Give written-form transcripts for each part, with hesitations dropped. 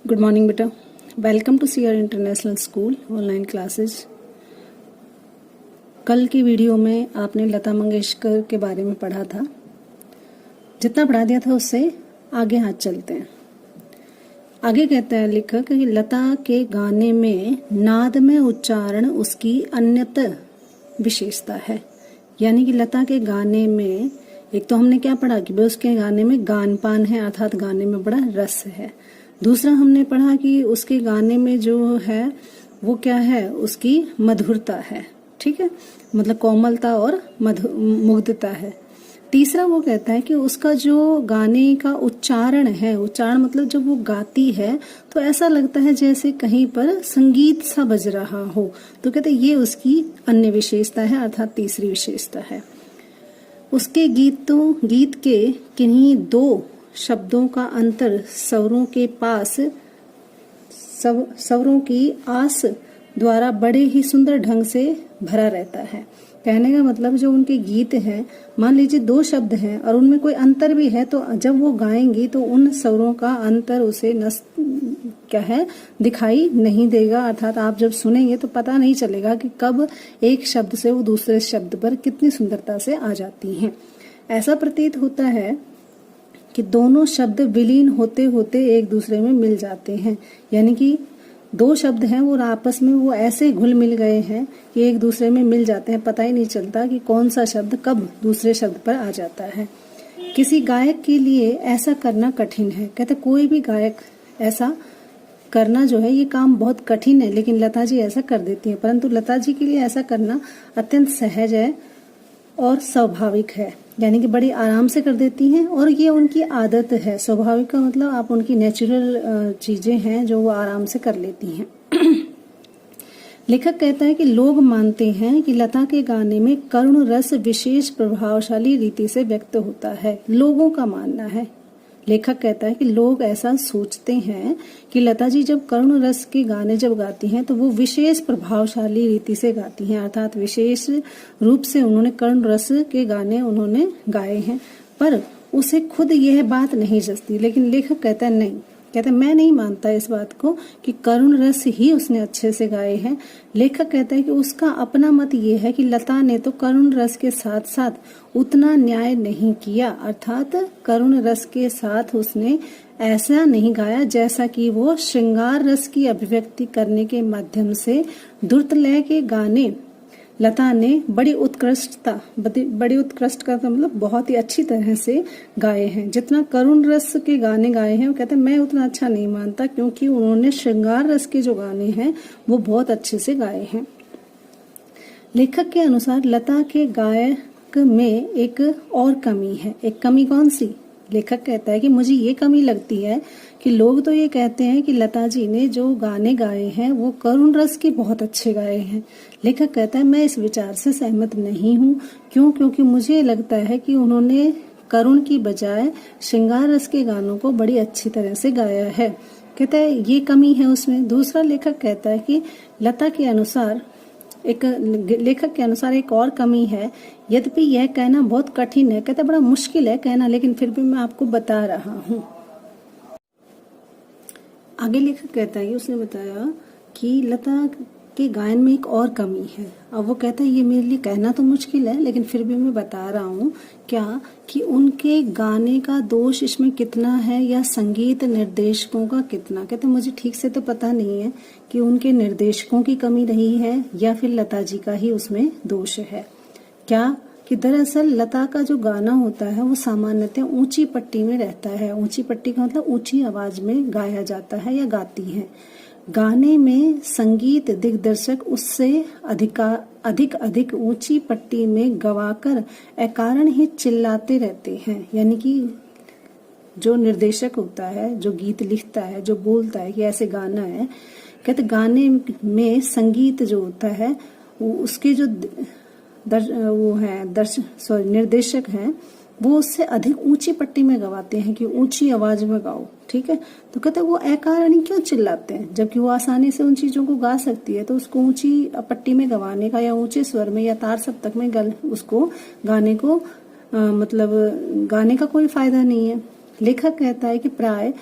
Good morning बेटा। Welcome to CR international school online classes. कल की वीडियो में आपने लता मंगेशकर के बारे में पढ़ा था। जितना पढ़ा दिया था उससे आगे हाथ चलते हैं। आगे कहता है लेखक कि लता के गाने में नाद में उच्चारण उसकी अन्यतः विशेषता है। यानी कि लता के गाने में एक तो हमने क्या पढ़ा कि उसके गाने में गान पान है, अर्थात गाने में बड़ा रस है। दूसरा हमने पढ़ा कि उसके गाने में जो है वो क्या है, उसकी मधुरता है। ठीक है, मतलब कोमलता और मुग्धता है। तीसरा वो कहता है कि उसका जो गाने का उच्चारण है, उच्चारण मतलब जब वो गाती है तो ऐसा लगता है जैसे कहीं पर संगीत सा बज रहा हो। तो कहते ये उसकी अन्य विशेषता है, अर्थात तीसरी विशेषता है। उसके गीत के किन्हीं दो शब्दों का अंतर स्वरों के पास स्वरों की आस द्वारा बड़े ही सुंदर ढंग से भरा रहता है। कहने का मतलब जो उनके गीत हैं, मान लीजिए दो शब्द हैं और उनमें कोई अंतर भी है, तो जब वो गाएंगी तो उन स्वरों का अंतर उसे क्या है दिखाई नहीं देगा। अर्थात आप जब सुनेंगे तो पता नहीं चलेगा कि कब एक शब्द से वो दूसरे शब्द पर कितनी सुंदरता से आ जाती हैं। ऐसा प्रतीत होता है कि दोनों शब्द विलीन होते होते एक दूसरे में मिल जाते हैं। यानी कि दो शब्द हैं वो आपस में वो ऐसे घुल मिल गए हैं कि एक दूसरे में मिल जाते हैं, पता ही नहीं चलता कि कौन सा शब्द कब दूसरे शब्द पर आ जाता है। किसी गायक के लिए ऐसा करना कठिन है। कहते कोई भी गायक ऐसा करना जो है ये काम बहुत कठिन है, लेकिन लता जी ऐसा कर देती हैं। परंतु लता जी के लिए ऐसा करना अत्यंत सहज है और स्वाभाविक है। यानी कि बड़ी आराम से कर देती हैं और ये उनकी आदत है। स्वाभाविक का मतलब आप उनकी नेचुरल चीजें हैं जो वो आराम से कर लेती हैं। लेखक कहता है कि लोग मानते हैं कि लता के गाने में करुण रस विशेष प्रभावशाली रीति से व्यक्त होता है। लोगों का मानना है। लेखक कहता है कि लोग ऐसा सोचते हैं कि लता जी जब करुण रस के गाने जब गाती हैं तो वो विशेष प्रभावशाली रीति से गाती हैं, अर्थात विशेष रूप से उन्होंने करुण रस के गाने उन्होंने गाए हैं। पर उसे खुद यह बात नहीं जचती। लेकिन लेखक कहता है नहीं, कहता है मैं नहीं मानता इस बात को कि करुण रस ही उसने अच्छे से गाए हैं। लेखक कहता है कि उसका अपना मत ये है कि लता ने तो करुण रस के साथ साथ उतना न्याय नहीं किया, अर्थात करुण रस के साथ उसने ऐसा नहीं गाया जैसा कि वो श्रृंगार रस की अभिव्यक्ति करने के माध्यम से द्रुत लय के गाने लता ने बड़ी उत्कृष्ट का मतलब बहुत ही अच्छी तरह से गाए हैं। जितना करुण रस के गाने गाए हैं वो कहते हैं मैं उतना अच्छा नहीं मानता, क्योंकि उन्होंने श्रृंगार रस के जो गाने हैं वो बहुत अच्छे से गाए हैं। लेखक के अनुसार लता के गायक में एक और कमी है। एक कमी कौन सी? लेखक कहता है कि मुझे ये कमी लगती है कि लोग तो ये कहते हैं कि लता जी ने जो गाने गाए हैं वो करुण रस के बहुत अच्छे गाए हैं। लेखक कहता है मैं इस विचार से सहमत नहीं हूँ। क्यों? क्योंकि मुझे लगता है कि उन्होंने करुण की बजाय श्रृंगार रस के गानों को बड़ी अच्छी तरह से गाया है। कहता है ये कमी है उसमें। दूसरा लेखक कहता है कि लेखक के अनुसार एक और कमी है, यद्यपि यह कहना बहुत कठिन है। कहता बड़ा मुश्किल है कहना, लेकिन फिर भी मैं आपको बता रहा हूँ। आगे लेखक कहता है कि उसने बताया कि लता के गायन में एक और कमी है। अब वो कहता है ये मेरे लिए कहना तो मुश्किल है, लेकिन फिर भी मैं बता रहा हूँ क्या कि उनके गाने का दोष इसमें कितना है या संगीत निर्देशकों का कितना। कहते मुझे ठीक से तो पता नहीं है कि उनके निर्देशकों की कमी रही है या फिर लता जी का ही उसमें दोष है। क्या कि दरअसल लता का जो गाना होता है वो सामान्यतः ऊंची पट्टी में रहता है। ऊंची पट्टी का मतलब ऊंची आवाज में गाया जाता है या गाती है। गाने में संगीत दिग्दर्शक उससे अधिक ऊंची पट्टी में गवाकर अकारण ही चिल्लाते रहते हैं। यानी कि जो निर्देशक होता है, जो गीत लिखता है, जो बोलता है कि ऐसे गाना है, कहते गाने में संगीत जो होता है वो उसके जो निर्देशक हैं वो उससे अधिक ऊंची पट्टी में गवाते हैं कि ऊंची आवाज में गाओ। ठीक है, तो कहते वो अकारण ही क्यों चिल्लाते हैं, जबकि वो आसानी से उन चीजों को गा सकती है। तो उसको ऊंची पट्टी में गवाने का या ऊंचे स्वर में या तार सप्तक में उसको गाने को गाने का कोई फायदा नहीं है। लेखक कहता है कि प्राय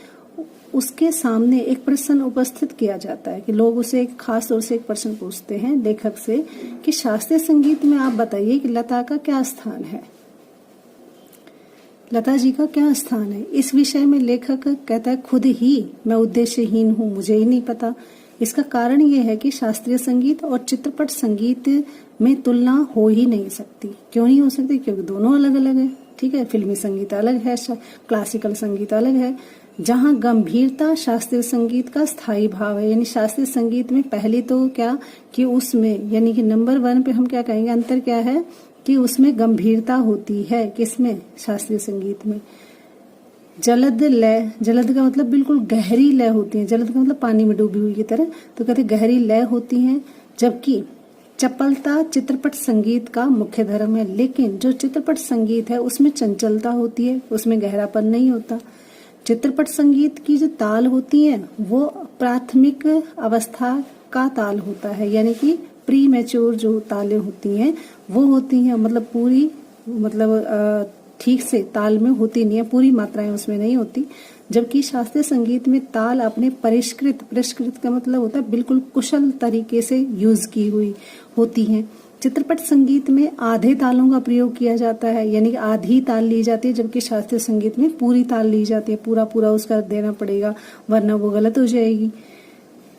उसके सामने एक प्रश्न उपस्थित किया जाता है कि लोग उसे खास तौर से एक प्रश्न पूछते हैं लेखक से कि शास्त्रीय संगीत में आप बताइए कि लता का क्या स्थान है, लता जी का क्या स्थान है। इस विषय में लेखक कहता है खुद ही मैं उद्देश्यहीन हूँ, मुझे ही नहीं पता। इसका कारण ये है कि शास्त्रीय संगीत और चित्रपट संगीत में तुलना हो ही नहीं सकती। क्यों नहीं हो सकती? क्योंकि दोनों अलग अलग है। ठीक है, फिल्मी संगीत अलग है, क्लासिकल संगीत अलग है। जहाँ गंभीरता शास्त्रीय संगीत का स्थायी भाव है, यानी शास्त्रीय संगीत में पहले तो क्या कि उसमें यानी कि नंबर 1 पे हम क्या कहेंगे, अंतर क्या है कि उसमें गंभीरता होती है। किसमें? शास्त्रीय संगीत में। जलद लय, जलद का मतलब बिल्कुल गहरी लय होती है, जलद का मतलब पानी में डूबी हुई की तरह, तो कहते गहरी लय होती है। जबकि चपलता चित्रपट संगीत का मुख्य धर्म है, लेकिन जो चित्रपट संगीत है उसमें चंचलता होती है, उसमें गहरापन नहीं होता। चित्रपट संगीत की जो ताल होती है वो प्राथमिक अवस्था का ताल होता है, यानी कि प्री मैच्योर जो तालें होती हैं वो होती हैं, मतलब पूरी ठीक से ताल में होती नहीं है, पूरी मात्राएं उसमें नहीं होती। जबकि शास्त्रीय संगीत में ताल अपने परिष्कृत का मतलब होता है बिल्कुल कुशल तरीके से यूज की हुई होती हैं। चित्रपट संगीत में आधे तालों का प्रयोग किया जाता है, यानी कि आधी ताल ली जाती है, जबकि शास्त्रीय संगीत में पूरी ताल ली जाती है, पूरा उसका देना पड़ेगा वरना वो गलत हो जाएगी।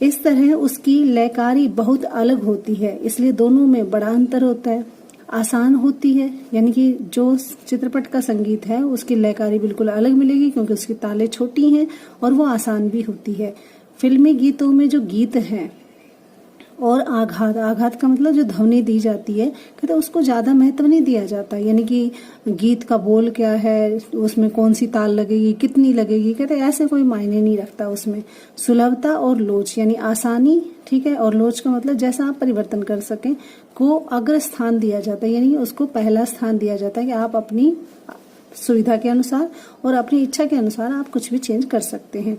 इस तरह उसकी लयकारी बहुत अलग होती है, इसलिए दोनों में बड़ा अंतर होता है। आसान होती है, यानी कि जो चित्रपट का संगीत है उसकी लयकारी बिल्कुल अलग मिलेगी क्योंकि उसकी तालें छोटी हैं और वो आसान भी होती है। फिल्मी गीतों में जो गीत हैं और आघात का मतलब जो ध्वनि दी जाती है, कहते उसको ज्यादा महत्व नहीं दिया जाता, यानी कि गीत का बोल क्या है, उसमें कौन सी ताल लगेगी, कितनी लगेगी, कहते ऐसे कोई मायने नहीं रखता उसमें। सुलभता और लोच यानी आसानी, ठीक है, और लोच का मतलब जैसा आप परिवर्तन कर सकें को अग्र स्थान दिया जाता है, यानी उसको पहला स्थान दिया जाता है कि आप अपनी सुविधा के अनुसार और अपनी इच्छा के अनुसार आप कुछ भी चेंज कर सकते हैं।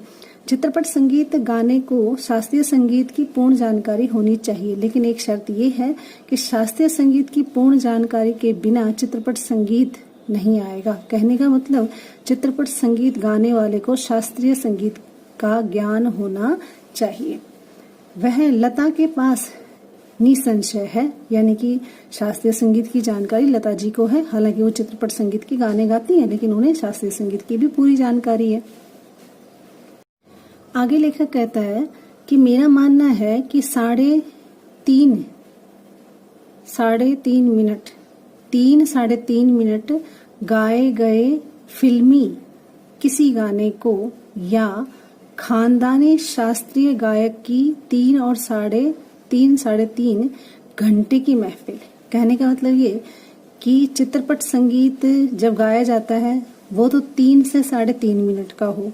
चित्रपट संगीत गाने को शास्त्रीय संगीत की पूर्ण जानकारी होनी चाहिए, लेकिन एक शर्त ये है कि शास्त्रीय संगीत की पूर्ण जानकारी के बिना चित्रपट संगीत नहीं आएगा। कहने का मतलब चित्रपट संगीत गाने वाले को शास्त्रीय संगीत का ज्ञान होना चाहिए। वह लता के पास निसंशय है, यानी कि शास्त्रीय संगीत की जानकारी लता जी को है। हालांकि वो चित्रपट संगीत के गाने गाती हैं, लेकिन उन्हें शास्त्रीय संगीत की भी पूरी जानकारी है। आगे लेखक कहता है कि मेरा मानना है कि साढ़े तीन मिनट गाए गए फिल्मी किसी गाने को या खानदानी शास्त्रीय गायक की 3 और साढ़े तीन घंटे की महफिल। कहने का मतलब ये कि चित्रपट संगीत जब गाया जाता है वो तो 3 से 3.5 मिनट का हो,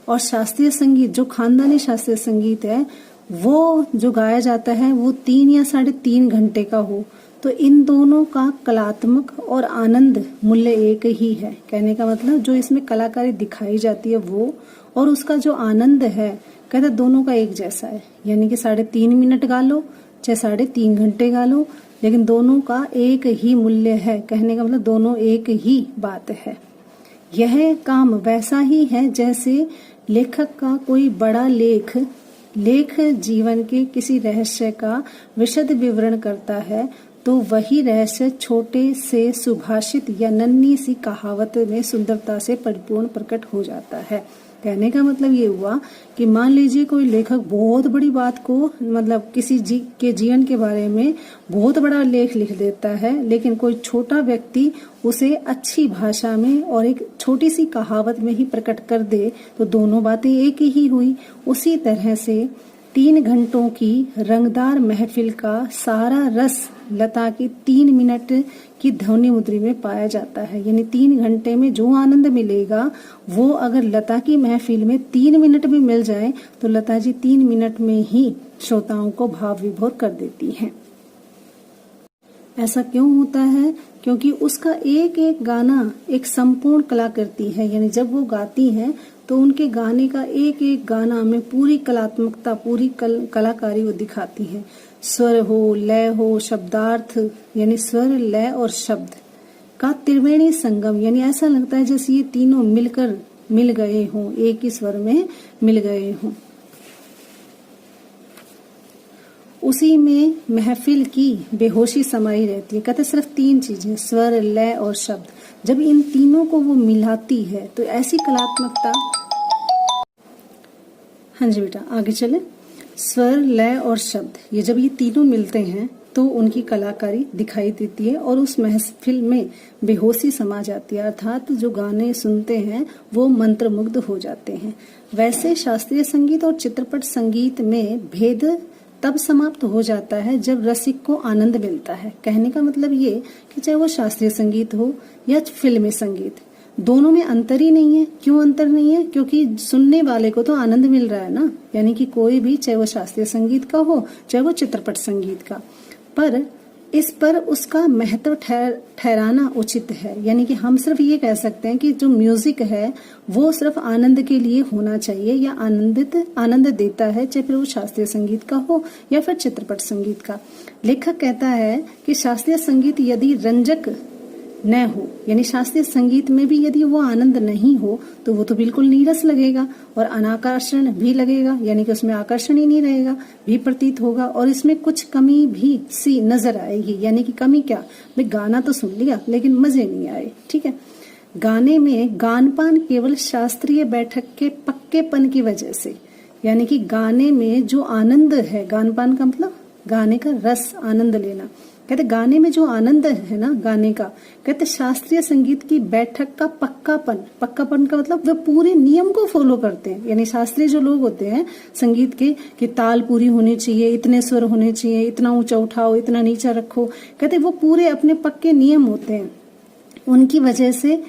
और शास्त्रीय संगीत जो खानदानी शास्त्रीय संगीत है वो जो गाया जाता है वो 3 या 3.5 घंटे का हो, तो इन दोनों का कलात्मक और आनंद मूल्य एक ही है। कहने का मतलब जो इसमें कलाकारी दिखाई जाती है वो और उसका जो आनंद है, कहते दोनों का एक जैसा है, यानी कि 3.5 मिनट गा लो चाहे 3.5 घंटे गा लो, लेकिन दोनों का एक ही मूल्य है। कहने का मतलब दोनों एक ही बात है। यह काम वैसा ही है जैसे लेखक का कोई बड़ा लेख जीवन के किसी रहस्य का विशद विवरण करता है, तो वही रहस्य छोटे से सुभाषित या नन्ही सी कहावत में सुंदरता से परिपूर्ण प्रकट हो जाता है। कहने का मतलब ये हुआ कि मान लीजिए कोई लेखक बहुत बड़ी बात को मतलब किसी के जीवन के बारे में बहुत बड़ा लेख लिख देता है, लेकिन कोई छोटा व्यक्ति उसे अच्छी भाषा में और एक छोटी सी कहावत में ही प्रकट कर दे, तो दोनों बातें एक ही हुई। उसी तरह से 3 घंटों की रंगदार महफिल का सारा रस लता की 3 मिनट की ध्वनि मुद्री में पाया जाता है, यानी 3 घंटे में जो आनंद मिलेगा वो अगर लता की महफिल में 3 मिनट भी मिल जाए तो लता जी 3 मिनट में ही श्रोताओं को भाव विभोर कर देती हैं। ऐसा क्यों होता है? क्योंकि उसका एक एक गाना एक संपूर्ण कलाकृति है, यानी जब वो गाती हैं तो उनके गाने का एक एक गाना में पूरी कलात्मकता, पूरी कलाकारी वो दिखाती हैं। स्वर हो, लय हो, शब्दार्थ यानी स्वर, लय और शब्द का त्रिवेणी संगम, यानी ऐसा लगता है जैसे ये तीनों मिलकर मिल गए हों, एक ही स्वर में मिल गए हों। उसी में महफिल की बेहोशी समाई रहती है। कहते सिर्फ 3 चीजें, स्वर, लय और शब्द, जब इन तीनों को वो मिलाती है तो ऐसी कलात्मकता। हाँ जी बेटा, आगे चले। स्वर, लय और शब्द, ये जब ये तीनों मिलते हैं तो उनकी कलाकारी दिखाई देती है और उस महफिल में बेहोशी समा जाती है, अर्थात जो गाने सुनते हैं वो मंत्रमुग्ध हो जाते हैं। वैसे शास्त्रीय संगीत और चित्रपट संगीत में भेद तब समाप्त हो जाता है जब रसिक को आनंद मिलता है। कहने का मतलब ये कि चाहे वो शास्त्रीय संगीत हो या फिल्मी संगीत, दोनों में अंतर ही नहीं है। क्यों अंतर नहीं है? क्योंकि सुनने वाले को तो आनंद मिल रहा है ना, यानी कि कोई भी, चाहे वो शास्त्रीय संगीत का हो चाहे वो चित्रपट संगीत का, पर इस पर उसका महत्व ठहराना उचित है। यानी कि हम सिर्फ ये कह सकते हैं कि जो म्यूजिक है वो सिर्फ आनंद के लिए होना चाहिए या आनंद देता है, चाहे फिर वो शास्त्रीय संगीत का हो या फिर चित्रपट संगीत का। लेखक कहता है कि शास्त्रीय संगीत यदि रंजक न हो, यानी शास्त्रीय संगीत में भी यदि वो आनंद नहीं हो तो वो तो बिल्कुल नीरस लगेगा और अनाकर्षण भी लगेगा, यानी कि उसमें आकर्षण ही नहीं रहेगा, भी प्रतीत होगा और इसमें कुछ कमी भी सी नजर आएगी। यानी कि कमी क्या, भाई गाना तो सुन लिया लेकिन मजे नहीं आए। ठीक है, गाने में गानपान केवल शास्त्रीय बैठक के पक्केपन की वजह से, यानी कि गाने में जो आनंद है, गानपान का मतलब गाने का रस, आनंद लेना। कहते गाने में जो आनंद है ना गाने का, कहते शास्त्रीय संगीत की बैठक का पक्कापन का मतलब वे पूरे नियम को फॉलो करते हैं। यानी शास्त्रीय जो लोग होते हैं संगीत के, कि ताल पूरी होनी चाहिए, इतने स्वर होने चाहिए, इतना ऊंचा उठाओ, इतना नीचा रखो, कहते वो पूरे अपने पक्के नियम होते हैं। उनकी वजह से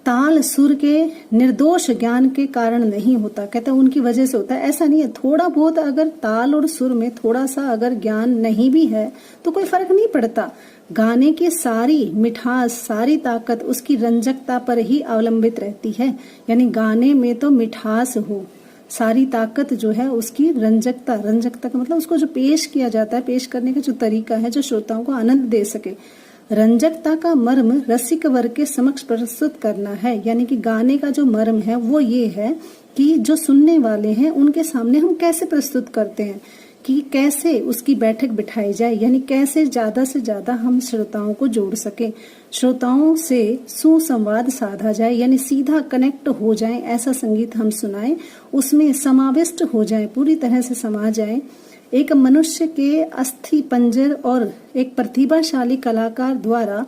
ताल सुर के निर्दोष ज्ञान के कारण नहीं होता, कहते उनकी वजह से होता है। ऐसा नहीं है, थोड़ा बहुत अगर ताल और सुर में थोड़ा सा अगर ज्ञान नहीं भी है तो कोई फर्क नहीं पड़ता। गाने की सारी मिठास, सारी ताकत उसकी रंजकता पर ही अवलंबित रहती है। यानी गाने में तो मिठास हो, सारी ताकत जो है उसकी रंजकता का मतलब उसको जो पेश किया जाता है, पेश करने का जो तरीका है, जो श्रोताओं को आनंद दे सके। रंजकता का मर्म रसिक वर्ग के समक्ष प्रस्तुत करना है। यानी कि गाने का जो मर्म है वो ये है कि जो सुनने वाले हैं उनके सामने हम कैसे प्रस्तुत करते हैं, कि कैसे उसकी बैठक बिठाई जाए, यानी कैसे ज्यादा से ज्यादा हम श्रोताओं को जोड़ सके, श्रोताओं से सुसंवाद साधा जाए, यानी सीधा कनेक्ट हो जाए, ऐसा संगीत हम सुनाएं, उसमें समाविष्ट हो जाए, पूरी तरह से समा जाए। एक मनुष्य के अस्थि पंजर और एक प्रतिभाशाली कलाकार द्वारा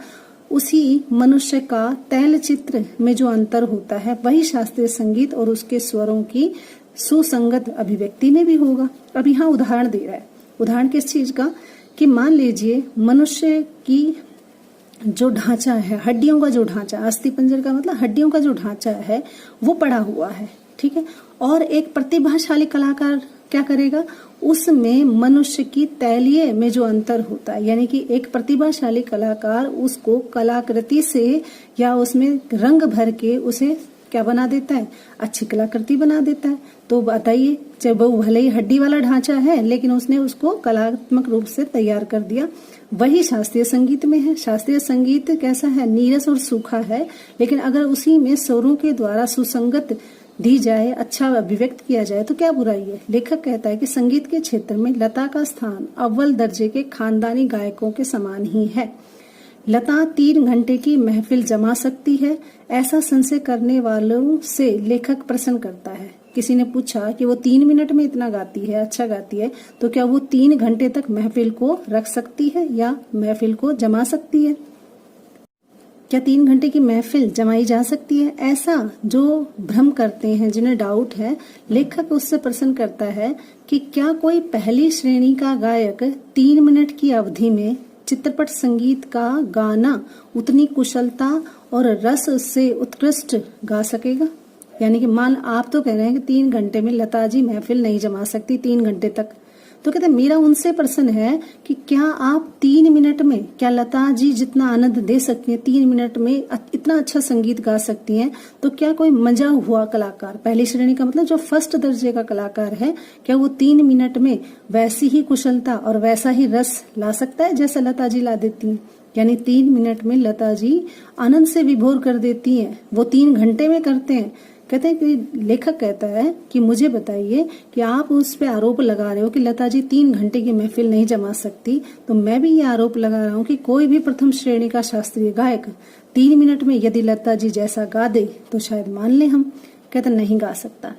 उसी मनुष्य का तैल चित्र में जो अंतर होता है वही शास्त्रीय संगीत और उसके स्वरों की सुसंगत अभिव्यक्ति में भी होगा। अब यहाँ उदाहरण दे रहा है। उदाहरण किस चीज का, कि मान लीजिए मनुष्य की जो ढांचा है, हड्डियों का जो ढांचा, अस्थि पंजर का मतलब हड्डियों का जो ढांचा है वो पड़ा हुआ है, ठीक है, और एक प्रतिभाशाली कलाकार क्या करेगा, उसमें मनुष्य की तैलीय में जो अंतर होता है, यानी कि एक प्रतिभाशाली कलाकार उसको कलाकृति से या उसमें रंग भर के उसे क्या बना देता है, अच्छी कलाकृति बना देता है। तो बताइए, चाहे वो भले ही हड्डी वाला ढांचा है लेकिन उसने उसको कलात्मक रूप से तैयार कर दिया। वही शास्त्रीय संगीत में है। शास्त्रीय संगीत कैसा है, नीरस और सूखा है, लेकिन अगर उसी में स्वरों के द्वारा सुसंगत दी जाए, अच्छा अभिव्यक्त किया जाए तो क्या बुराई है। लेखक कहता है कि संगीत के क्षेत्र में लता का स्थान अव्वल दर्जे के खानदानी गायकों के समान ही है। लता 3 घंटे की महफिल जमा सकती है, ऐसा संशय करने वालों से लेखक प्रश्न करता है। किसी ने पूछा कि वो 3 मिनट में इतना गाती है, अच्छा गाती है, तो क्या वो 3 घंटे तक महफिल को रख सकती है या महफिल को जमा सकती है? क्या 3 घंटे की महफिल जमाई जा सकती है? ऐसा जो भ्रम करते हैं, जिन्हें डाउट है, लेखक उससे प्रश्न करता है कि क्या कोई पहली श्रेणी का गायक 3 मिनट की अवधि में चित्रपट संगीत का गाना उतनी कुशलता और रस से उत्कृष्ट गा सकेगा? यानी कि मान आप तो कह रहे हैं कि 3 घंटे में लता जी महफिल नहीं जमा सकती 3 घंटे तक, तो कहते मेरा उनसे प्रश्न है कि क्या आप 3 मिनट में, क्या लता जी जितना आनंद दे सकती हैं 3 मिनट में इतना अच्छा संगीत गा सकती हैं, तो क्या कोई मंजा हुआ कलाकार, पहली श्रेणी का मतलब जो फर्स्ट दर्जे का कलाकार है, क्या वो 3 मिनट में वैसी ही कुशलता और वैसा ही रस ला सकता है जैसा लता जी ला देती हैं? यानी 3 मिनट में लता जी आनंद से विभोर कर देती हैं, वो 3 घंटे में करते हैं। कहते हैं कि लेखक कहता है कि मुझे बताइए कि आप उस पे आरोप लगा रहे हो कि लता जी 3 घंटे की महफिल नहीं जमा सकती, तो मैं भी ये आरोप लगा रहा हूँ कि कोई भी प्रथम श्रेणी का शास्त्रीय गायक 3 मिनट में यदि लता जी जैसा गा दे तो शायद मान ले हम। कहते नहीं गा सकता।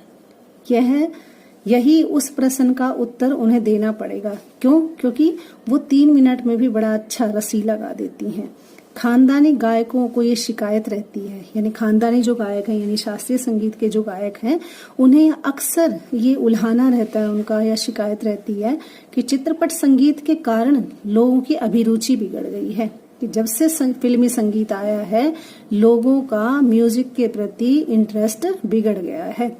यही उस प्रश्न का उत्तर उन्हें देना पड़ेगा। क्यों? क्योंकि वो 3 मिनट में भी बड़ा अच्छा रसीला गा देती हैं। खानदानी गायकों को ये शिकायत रहती है, यानी खानदानी जो गायक हैं, यानी शास्त्रीय संगीत के जो गायक हैं, उन्हें अक्सर ये उल्हाना रहता है उनका, या शिकायत रहती है कि चित्रपट संगीत के कारण लोगों की अभिरुचि बिगड़ गई है। कि जब से फिल्मी संगीत आया है, लोगों का म्यूजिक के प्रति इंटरेस्ट बिगड़ गया है।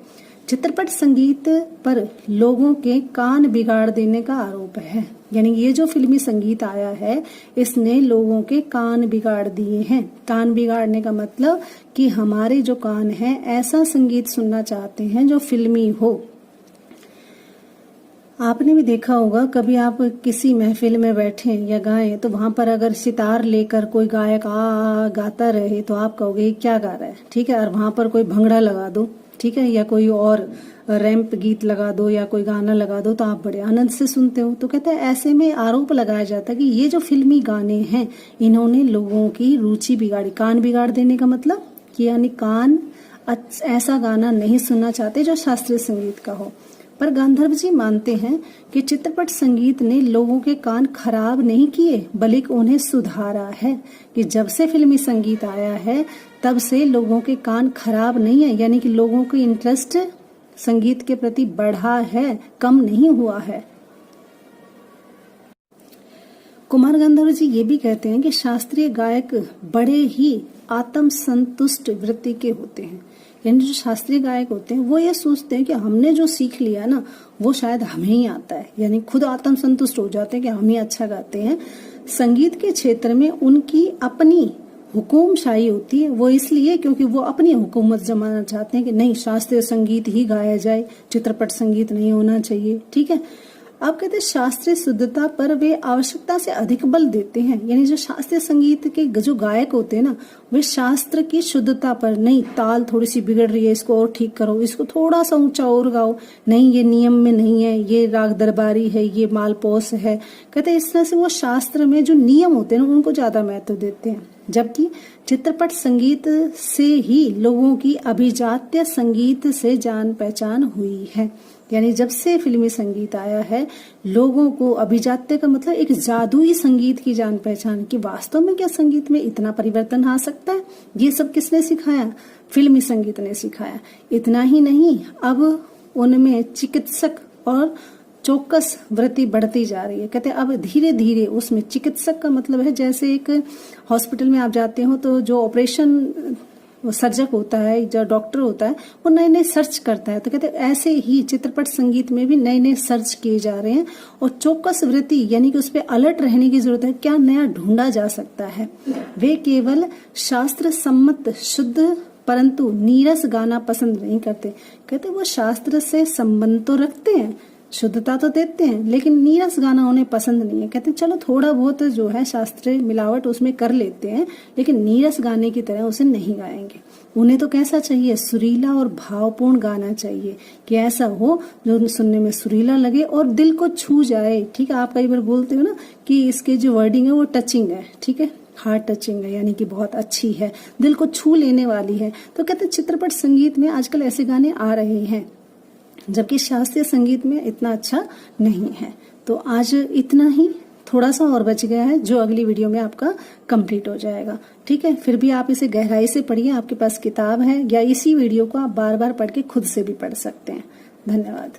चित्रपट संगीत पर लोगों के कान बिगाड़ देने का आरोप है। यानी ये जो फिल्मी संगीत आया है, इसने लोगों के कान बिगाड़ दिए हैं। कान बिगाड़ने का मतलब कि हमारे जो कान हैं ऐसा संगीत सुनना चाहते हैं जो फिल्मी हो। आपने भी देखा होगा, कभी आप किसी महफिल में बैठे या गाएं तो वहां पर अगर सितार लेकर कोई गायक आ गाता रहे तो आप कहोगे क्या गा रहा है, ठीक है। और वहां पर कोई भंगड़ा लगा दो, ठीक है, या कोई और रैंप गीत लगा दो या कोई गाना लगा दो तो आप बड़े आनंद से सुनते हो। तो कहते हैं ऐसे में आरोप लगाया जाता है कि ये जो फिल्मी गाने हैं इन्होंने लोगों की रुचि बिगाड़ी। कान बिगाड़ देने का मतलब कि यानी कान ऐसा गाना नहीं सुनना चाहते जो शास्त्रीय संगीत का हो। पर गांधर्व जी मानते हैं कि चित्रपट संगीत ने लोगों के कान खराब नहीं किए बल्कि उन्हें सुधारा है। कि जब से फिल्मी संगीत आया है तब से लोगों के कान खराब नहीं है, यानी कि लोगों की इंटरेस्ट संगीत के प्रति बढ़ा है, कम नहीं हुआ है। कुमार गांधर्व जी ये भी कहते हैं कि शास्त्रीय गायक बड़े ही आत्मसंतुष्ट वृत्ति के होते हैं। यानी जो शास्त्रीय गायक होते हैं वो ये सोचते हैं कि हमने जो सीख लिया ना वो शायद हमें ही आता है, यानी खुद आत्मसंतुष्ट हो जाते हैं कि हम ही अच्छा गाते हैं। संगीत के क्षेत्र में उनकी अपनी हुकूमशाही होती है। वो इसलिए क्योंकि वो अपनी हुकूमत जमाना चाहते हैं कि नहीं, शास्त्रीय संगीत ही गाया जाए, चित्रपट संगीत नहीं होना चाहिए, ठीक है। अब कहते हैं शास्त्रीय शुद्धता पर वे आवश्यकता से अधिक बल देते हैं। यानी जो शास्त्रीय संगीत के जो गायक होते हैं ना, वे शास्त्र की शुद्धता पर, नहीं ताल थोड़ी सी बिगड़ रही है, इसको और ठीक करो, इसको थोड़ा सा ऊंचा और गाओ, नहीं ये नियम में नहीं है, ये राग दरबारी है, ये मालपोस है। कहते हैं इस तरह से वो शास्त्र में जो नियम होते हैं ना उनको ज्यादा महत्व देते हैं। जबकि चित्रपट संगीत से ही लोगों की अभिजात्य संगीत से जान पहचान हुई है। यानी जब से फिल्मी संगीत आया है लोगों को अभिजात्य का मतलब एक जादुई संगीत की जान पहचान की वास्तव में क्या संगीत में इतना परिवर्तन आ सकता है। ये सब किसने सिखाया? फिल्मी संगीत ने सिखाया। इतना ही नहीं, अब उनमें चिकित्सक और चौकस वृत्ति बढ़ती जा रही है। कहते हैं अब धीरे धीरे उसमें चिकित्सक का मतलब है जैसे एक हॉस्पिटल में आप जाते हो तो जो ऑपरेशन सर्जक होता है, जो डॉक्टर होता है, वो नए नए सर्च करता है। तो कहते हैं ऐसे ही चित्रपट संगीत में भी नए नए सर्च किए जा रहे हैं और चौकस वृत्ति यानी कि उस पर अलर्ट रहने की जरूरत है। क्या नया ढूंढा जा सकता है? वे केवल शास्त्र सम्मत शुद्ध परंतु नीरस गाना पसंद नहीं करते। कहते वो शास्त्र से संबंध तो रखते हैं, शुद्धता तो देते हैं, लेकिन नीरस गाना उन्हें पसंद नहीं है। कहते हैं चलो थोड़ा बहुत जो है शास्त्रीय मिलावट उसमें कर लेते हैं, लेकिन नीरस गाने की तरह उसे नहीं गाएंगे। उन्हें तो कैसा चाहिए? सुरीला और भावपूर्ण गाना चाहिए कि ऐसा हो जो सुनने में सुरीला लगे और दिल को छू जाए। ठीक है, आप कई बार बोलते हो ना कि इसके जो वर्डिंग है वो टचिंग है, ठीक है, हार्ट टचिंग है, यानी कि बहुत अच्छी है, दिल को छू लेने वाली है। तो कहते हैं चित्रपट संगीत में आजकल ऐसे गाने आ रहे हैं, जबकि शास्त्रीय संगीत में इतना अच्छा नहीं है। तो आज इतना ही, थोड़ा सा और बच गया है जो अगली वीडियो में आपका कंप्लीट हो जाएगा। ठीक है, फिर भी आप इसे गहराई से पढ़िए, आपके पास किताब है, या इसी वीडियो को आप बार बार पढ़ के खुद से भी पढ़ सकते हैं। धन्यवाद।